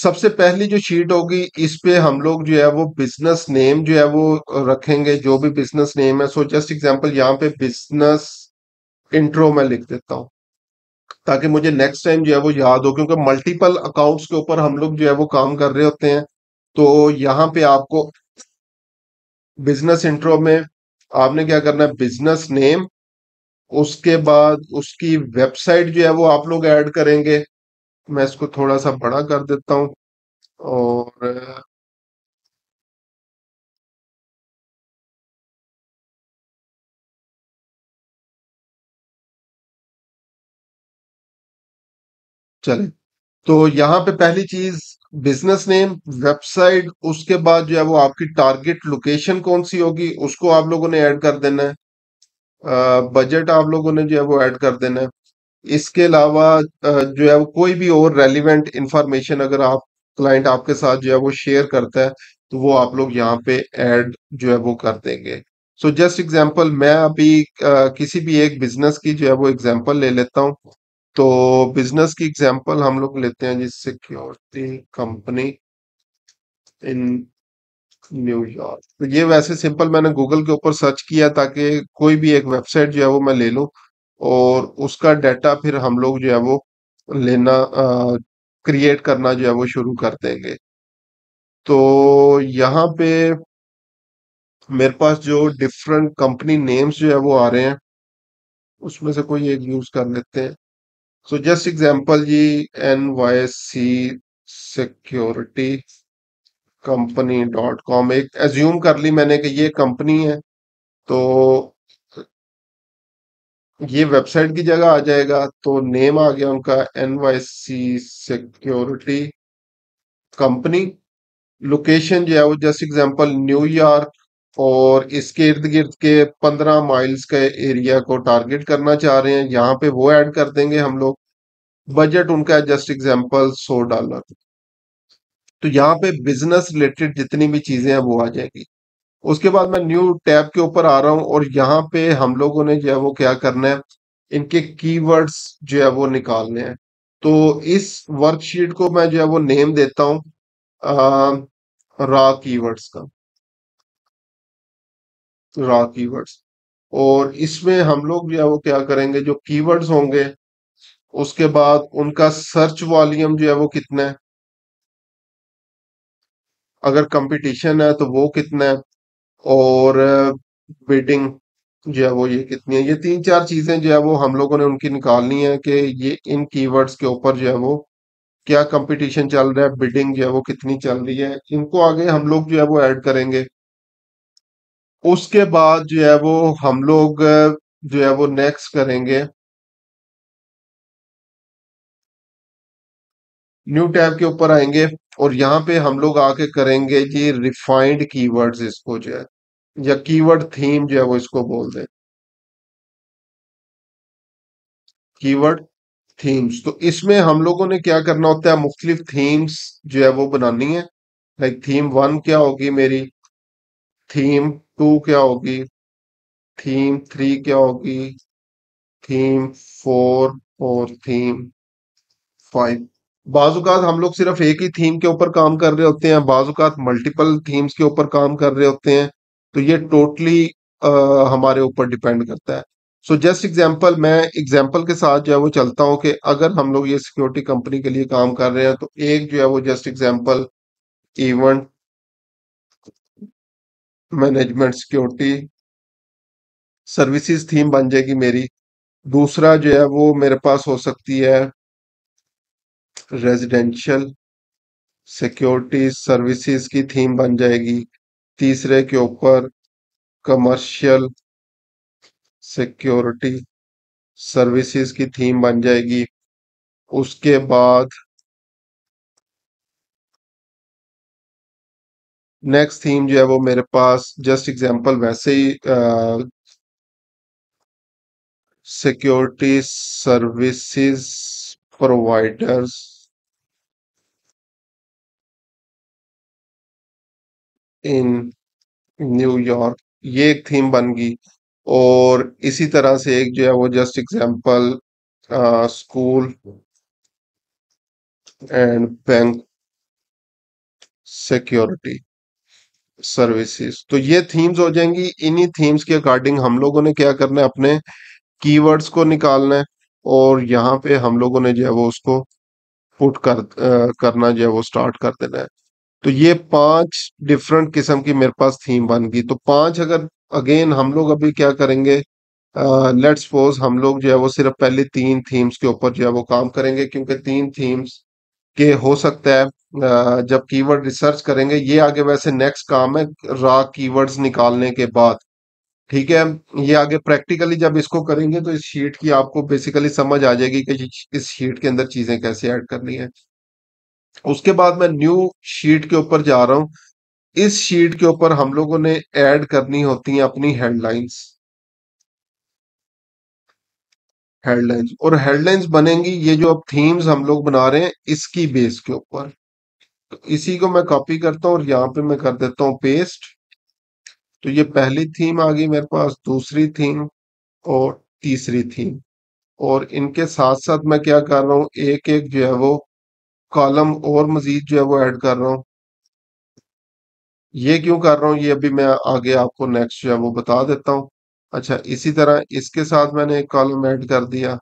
सबसे पहली जो शीट होगी इस पे हम लोग जो है वो बिजनेस नेम जो है वो रखेंगे, जो भी बिजनेस नेम है। सो जस्ट एग्जांपल यहाँ पे बिजनेस इंट्रो मैं लिख देता हूँ, ताकि मुझे नेक्स्ट टाइम जो है वो याद हो, क्योंकि मल्टीपल अकाउंट्स के ऊपर हम लोग जो है वो काम कर रहे होते हैं। तो यहाँ पे आपको बिजनेस इंट्रो में आपने क्या करना है, बिजनेस नेम, उसके बाद उसकी वेबसाइट जो है वो आप लोग ऐड करेंगे। मैं इसको थोड़ा सा बड़ा कर देता हूँ। और चले, तो यहाँ पे पहली चीज बिजनेस नेम, वेबसाइट, उसके बाद जो है वो आपकी टारगेट लोकेशन कौन सी होगी उसको आप लोगों ने ऐड कर देना है। बजट आप लोगों ने जो है वो ऐड कर देना है। इसके अलावा जो है वो कोई भी और रेलिवेंट इंफॉर्मेशन अगर आप क्लाइंट आपके साथ जो है वो शेयर करता है, तो वो आप लोग यहाँ पे ऐड जो है वो कर देंगे। सो जस्ट एग्जांपल मैं अभी किसी भी एक बिजनेस की जो है वो एग्जांपल ले लेता हूँ। तो बिजनेस की एग्जांपल हम लोग लेते हैं जी, सिक्योरिटी कंपनी इन न्यूयॉर्क। तो ये वैसे सिंपल मैंने गूगल के ऊपर सर्च किया ताकि कोई भी एक वेबसाइट जो है वो मैं ले लूं, और उसका डाटा फिर हम लोग जो है वो लेना क्रिएट करना जो है वो शुरू कर देंगे। तो यहाँ पे मेरे पास जो डिफरेंट कंपनी नेम्स जो है वो आ रहे हैं, उसमें से कोई एक यूज कर लेते हैं। सो जस्ट एग्जांपल जी, NYC सिक्योरिटी कंपनी .com एक एज्यूम कर ली मैंने कि ये कंपनी है। तो ये वेबसाइट की जगह आ जाएगा, तो नेम आ गया उनका NYC सिक्योरिटी कंपनी। लोकेशन जो है वो जस्ट एग्जांपल न्यूयॉर्क, और इसके इर्द गिर्द के 15 माइल्स के एरिया को टारगेट करना चाह रहे हैं, यहाँ पे वो ऐड कर देंगे हम लोग। बजट उनका है जस्ट एग्जांपल $100। तो यहाँ पे बिजनेस रिलेटेड जितनी भी चीजें हैं वो आ जाएगी। उसके बाद मैं न्यू टैब के ऊपर आ रहा हूँ, और यहाँ पे हम लोगों ने जो है वो क्या करना है, इनके कीवर्ड्स जो है वो निकालने हैं। तो इस वर्कशीट को मैं जो है वो नेम देता हूँ रॉ कीवर्ड्स का, रॉ कीवर्ड्स। और इसमें हम लोग जो है वो क्या करेंगे, जो कीवर्ड्स होंगे उसके बाद उनका सर्च वॉल्यूम जो है वो कितना है, अगर कंपटीशन है तो वो कितना है, और बिडिंग जो है वो ये कितनी है। ये तीन चार चीजें जो है वो हम लोगों ने उनकी निकालनी है कि ये इन कीवर्ड्स के ऊपर जो है वो क्या कंपटीशन चल रहा है, बिडिंग जो है वो कितनी चल रही है। इनको आगे हम लोग जो है वो ऐड करेंगे। उसके बाद जो है वो हम लोग जो है वो नेक्स्ट करेंगे, न्यू टैब के ऊपर आएंगे, और यहाँ पे हम लोग आके करेंगे जी रिफाइंड कीवर्ड्स, इसको जो है, या कीवर्ड थीम जो है वो इसको बोल दें, कीवर्ड थीम्स। तो इसमें हम लोगों ने क्या करना होता है, मुख्तलिफ थीम्स जो है वो बनानी है। लाइक थीम 1 क्या होगी मेरी, थीम 2 क्या होगी, थीम 3 क्या होगी, थीम 4 और थीम 5। बाजुकात हम लोग सिर्फ एक ही थीम के ऊपर काम कर रहे होते हैं, बाजुकात मल्टीपल थीम्स के ऊपर काम कर रहे होते हैं। तो ये टोटली हमारे ऊपर डिपेंड करता है। सो जस्ट एग्जांपल, मैं एग्जांपल के साथ जो है वो चलता हूँ कि अगर हम लोग ये सिक्योरिटी कंपनी के लिए काम कर रहे हैं, तो एक जो है वो just example event management security services theme बन जाएगी मेरी। दूसरा जो है वो मेरे पास हो सकती है रेजिडेंशियल सिक्योरिटी सर्विसेज की थीम बन जाएगी। तीसरे के ऊपर कमर्शियल सिक्योरिटी सर्विसेज की थीम बन जाएगी। उसके बाद नेक्स्ट थीम जो है वो मेरे पास जस्ट एग्जांपल वैसे ही security services providers in New York, ये एक थीम बन गई। और इसी तरह से एक जो है वो just example school and bank security services. तो ये थीम्स हो जाएंगी। इन्हीं थीम्स के अकॉर्डिंग हम लोगों ने क्या करना है, अपने कीवर्ड्स को निकालना है, और यहाँ पे हम लोगों ने जो है वो उसको करना जो है वो स्टार्ट कर देना है। तो ये 5 डिफरेंट किस्म की मेरे पास थीम बन गई। तो 5 अगर अगेन हम लोग अभी क्या करेंगे, लेट्स सपोज हम लोग जो है वो सिर्फ पहले 3 थीम्स के ऊपर जो है वो काम करेंगे, क्योंकि 3 थीम्स के हो सकता है जब कीवर्ड रिसर्च करेंगे, ये आगे वैसे नेक्स्ट काम है रॉ कीवर्ड्स निकालने के बाद। ठीक है, ये आगे प्रैक्टिकली जब इसको करेंगे तो इस शीट की आपको बेसिकली समझ आ जाएगी कि इस शीट के अंदर चीजें कैसे ऐड करनी है। उसके बाद मैं न्यू शीट के ऊपर जा रहा हूँ। इस शीट के ऊपर हम लोगों ने ऐड करनी होती हैं अपनी हेडलाइंस। हेडलाइंस और हेडलाइंस बनेंगी ये जो अब थीम्स हम लोग बना रहे हैं इसकी बेस के ऊपर। तो इसी को मैं कॉपी करता हूँ और यहाँ पे मैं कर देता हूँ पेस्ट। तो ये पहली थीम आ गई मेरे पास, दूसरी थीम और तीसरी थीम। और इनके साथ साथ मैं क्या कर रहा हूँ, एक एक जो है वो कॉलम और मजीद जो है वो ऐड कर रहा हूँ। ये क्यों कर रहा हूँ, ये अभी मैं आगे आपको नेक्स्ट जो है वो बता देता हूँ। अच्छा, इसी तरह इसके साथ मैंने एक कॉलम ऐड कर दिया,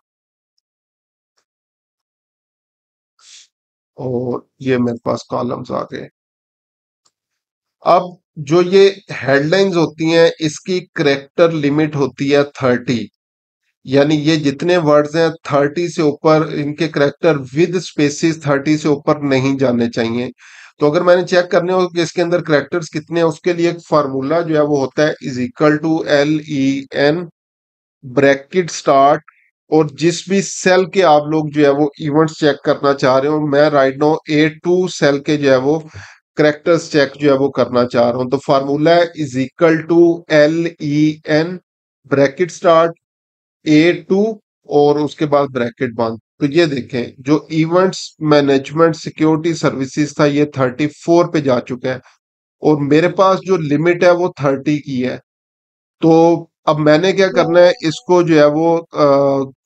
और ये मेरे पास कॉलम्स आ गए। अब जो ये हेडलाइंस होती हैं इसकी करेक्टर लिमिट होती है 30। यानी ये जितने वर्ड्स हैं 30 से ऊपर इनके करेक्टर विद स्पेसिस 30 से ऊपर नहीं जाने चाहिए। तो अगर मैंने चेक करने हो कि इसके अंदर करेक्टर्स कितने हैं, उसके लिए एक फार्मूला जो है वो होता है is equal to LEN bracket start. और जिस भी सेल के आप लोग जो है वो इवेंट्स चेक करना चाह रहे हो, मैं राइट नाउ A2 सेल के जो है वो करेक्टर्स चेक जो है वो करना चाह रहा हूं। तो फार्मूला है is equal to LEN bracket start A2 और उसके बाद ब्रैकेट बंद। तो ये देखें, जो इवेंट्स मैनेजमेंट सिक्योरिटी सर्विसेज था ये 34 पे जा चुका है, और मेरे पास जो लिमिट है वो 30 की है। तो अब मैंने क्या करना है, इसको जो है वो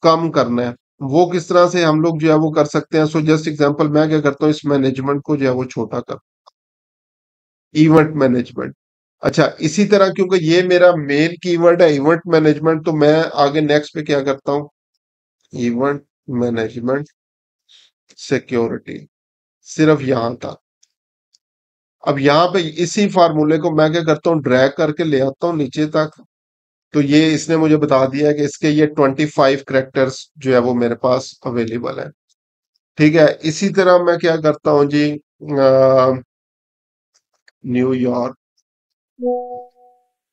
कम करना है। वो किस तरह से हम लोग जो है वो कर सकते हैं, सो जस्ट एग्जांपल मैं क्या करता हूँ, इस मैनेजमेंट को जो है वो छोटा कर, इवेंट मैनेजमेंट। अच्छा, इसी तरह क्योंकि ये मेरा मेन कीवर्ड है इवेंट मैनेजमेंट, तो मैं आगे नेक्स्ट पे क्या करता हूँ, इवेंट मैनेजमेंट सिक्योरिटी, सिर्फ यहां तक। अब यहाँ पे इसी फार्मूले को मैं क्या करता हूँ, ड्रैग करके ले आता हूँ नीचे तक। तो ये इसने मुझे बता दिया है कि इसके ये 25 करेक्टर्स जो है वो मेरे पास अवेलेबल है। ठीक है, इसी तरह मैं क्या करता हूँ जी, न्यूयॉर्क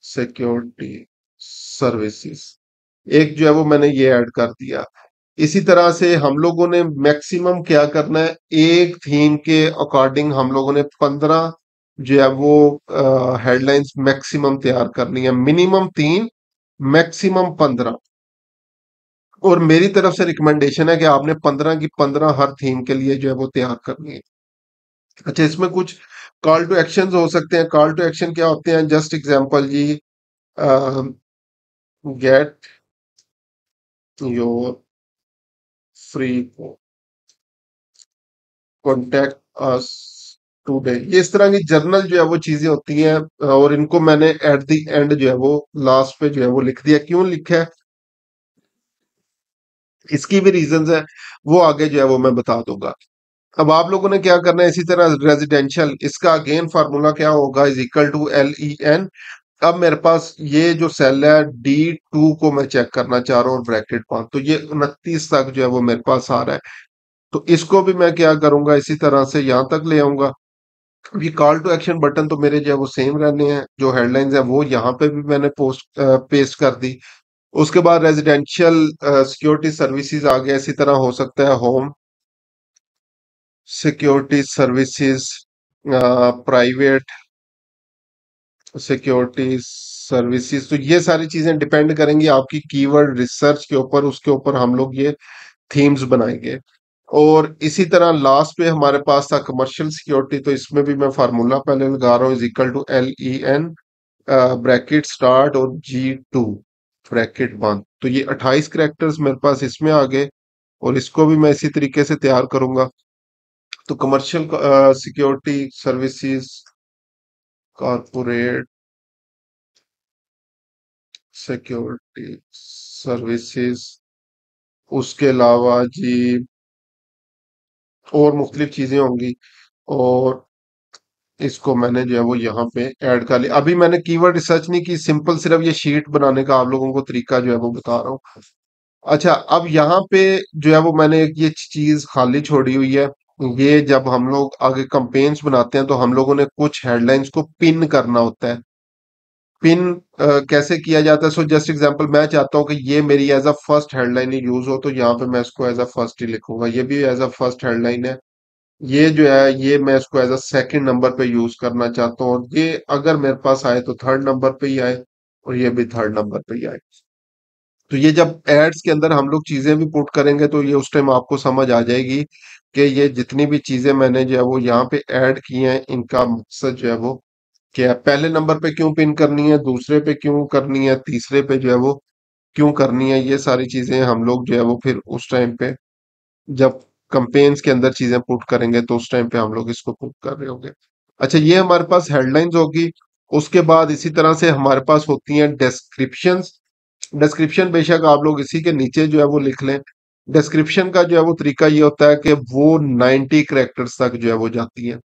सिक्योरिटी सर्विसेज, एक जो है वो मैंने ये ऐड कर दिया। इसी तरह से हम लोगों ने मैक्सिमम क्या करना है, एक थीम के अकॉर्डिंग हम लोगों ने 15 जो है वो हेडलाइंस मैक्सिमम तैयार करनी है। Minimum 3, maximum 15। और मेरी तरफ से रिकमेंडेशन है कि आपने 15 की 15 हर थीम के लिए जो है वो तैयार करनी है। अच्छा, इसमें कुछ कॉल टू एक्शन हो सकते हैं। कॉल टू एक्शन क्या होते हैं, जस्ट एग्जांपल जी, get your free contact us today, ये इस तरह की जर्नल जो है वो चीजें होती हैं। और इनको मैंने एट द एंड जो है वो लास्ट पे जो है वो लिख दिया। क्यों लिखा है, इसकी भी रीजंस है, वो आगे जो है वो मैं बता दूंगा। अब आप लोगों ने क्या करना है, इसी तरह रेजिडेंशियल, इसका अगेन फार्मूला क्या होगा, इज इक्वल टू LEN। अब मेरे पास ये जो सेल है D2 को मैं चेक करना चाह रहा हूँ, ब्रैकेट 5, तो ये 29 तक जो है वो मेरे पास आ रहा है। तो इसको भी मैं क्या करूंगा, इसी तरह से यहां तक ले आऊंगा। ये कॉल टू एक्शन बटन तो मेरे जो है वो सेम रहने हैं, जो हेडलाइंस है वो यहाँ पे भी मैंने पेस्ट कर दी। उसके बाद रेजिडेंशियल सिक्योरिटी सर्विसेज आ गया। इसी तरह हो सकता है home security services, private security services. तो ये सारी चीजें डिपेंड करेंगी आपकी कीवर्ड रिसर्च के ऊपर, उसके ऊपर हम लोग ये थीम्स बनाएंगे। और इसी तरह लास्ट पे हमारे पास था कमर्शियल सिक्योरिटी, तो इसमें भी मैं फार्मूला पहले लगा रहा हूँ, is equal to LEN bracket start और G2 ब्रैकेट बंद। तो ये 28 करेक्टर्स मेरे पास इसमें आ गए, और इसको भी मैं इसी तरीके से तैयार करूंगा। तो commercial security services, corporate security services, उसके अलावा जी और मुख्तलिफ चीजें होंगी। और इसको मैंने जो है वो यहाँ पे ऐड कर लिया। अभी मैंने कीवर्ड रिसर्च नहीं की, सिंपल सिर्फ ये शीट बनाने का आप लोगों को तरीका जो है वो बता रहा हूँ। अच्छा, अब यहाँ पे जो है वो मैंने एक ये चीज खाली छोड़ी हुई है। ये जब हम लोग आगे कंपेन्स बनाते हैं तो हम लोगों ने कुछ हेडलाइंस को पिन करना होता है। पिन कैसे किया जाता है? सो जस्ट एग्जांपल, मैं चाहता हूँ कि ये मेरी as a first headline use हो, तो यहाँ पे मैं इसको एज अ फर्स्ट ही लिखूंगा। ये भी एज अ फर्स्ट हेडलाइन है। ये जो है ये मैं इसको एज अ सेकंड नंबर पे यूज करना चाहता हूँ, और ये अगर मेरे पास आए तो थर्ड नंबर पे ही आए, और ये भी थर्ड नंबर पे ही आए। तो ये जब एड्स के अंदर हम लोग चीजें भी पुट करेंगे तो ये उस टाइम आपको समझ आ जाएगी कि ये जितनी भी चीजें मैंने जो है वो यहाँ पे ऐड की हैं, इनका मकसद जो है वो क्या है, पहले नंबर पे क्यों पिन करनी है, दूसरे पे क्यों करनी है, तीसरे पे जो है वो क्यों करनी है। ये सारी चीजें हम लोग जो है वो फिर उस टाइम पे जब कंपेन्स के अंदर चीजें पुट करेंगे तो उस टाइम पे हम लोग इसको पुट कर रहे होंगे। अच्छा, ये हमारे पास हेडलाइंस होगी। उसके बाद इसी तरह से हमारे पास होती हैं डिस्क्रिप्शंस। डिस्क्रिप्शन बेशक आप लोग इसी के नीचे जो है वो लिख लें। डिस्क्रिप्शन का जो है वो तरीका ये होता है कि वो 90 कैरेक्टर्स तक जो है वो जाती है।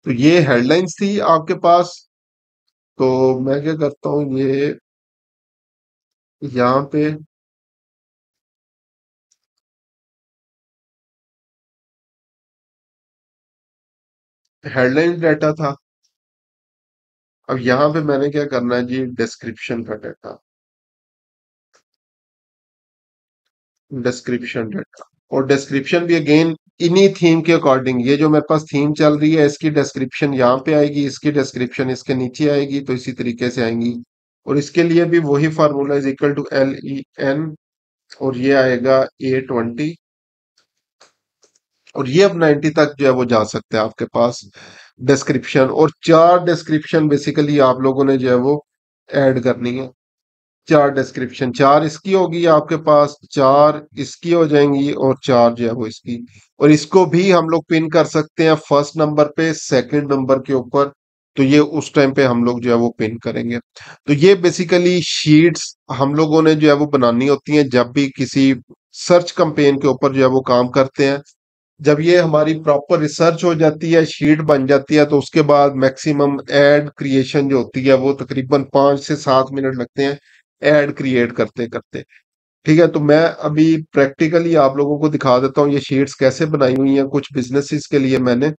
तो ये हेडलाइंस थी आपके पास। तो मैं क्या करता हूँ, ये यहाँ पे हेडलाइन डाटा था। अब यहाँ पे मैंने क्या करना है जी, डिस्क्रिप्शन का डाटा, डिस्क्रिप्शन डाटा। और डिस्क्रिप्शन भी अगेन इन्हीं थीम के अकॉर्डिंग, ये जो मेरे पास थीम चल रही है इसकी डिस्क्रिप्शन यहाँ पे आएगी, इसकी डिस्क्रिप्शन इसके नीचे आएगी, तो इसी तरीके से आएंगी। और इसके लिए भी वही formula is equal to LEN, और ये आएगा A20। और ये अब 90 तक जो है वो जा सकते हैं आपके पास डिस्क्रिप्शन। और चार डिस्क्रिप्शन बेसिकली आप लोगों ने जो है वो ऐड करनी है। चार डिस्क्रिप्शन, चार इसकी होगी आपके पास, चार इसकी हो जाएंगी, और चार जो है वो इसकी। और इसको भी हम लोग पिन कर सकते हैं फर्स्ट नंबर पे, सेकंड नंबर के ऊपर। तो ये उस टाइम पे हम लोग जो है वो पिन करेंगे। तो ये बेसिकली शीट्स हम लोगों ने जो है वो बनानी होती हैं जब भी किसी सर्च कैंपेन के ऊपर जो है वो काम करते हैं। जब ये हमारी प्रॉपर रिसर्च हो जाती है, शीट बन जाती है, तो उसके बाद मैक्सिमम एड क्रिएशन जो होती है वो तकरीबन 5 से 7 मिनट लगते हैं एड क्रिएट करते करते। ठीक है, तो मैं अभी प्रैक्टिकली आप लोगों को दिखा देता हूँ ये शीट्स कैसे बनाई हुई हैं कुछ बिजनेसेस के लिए मैंने।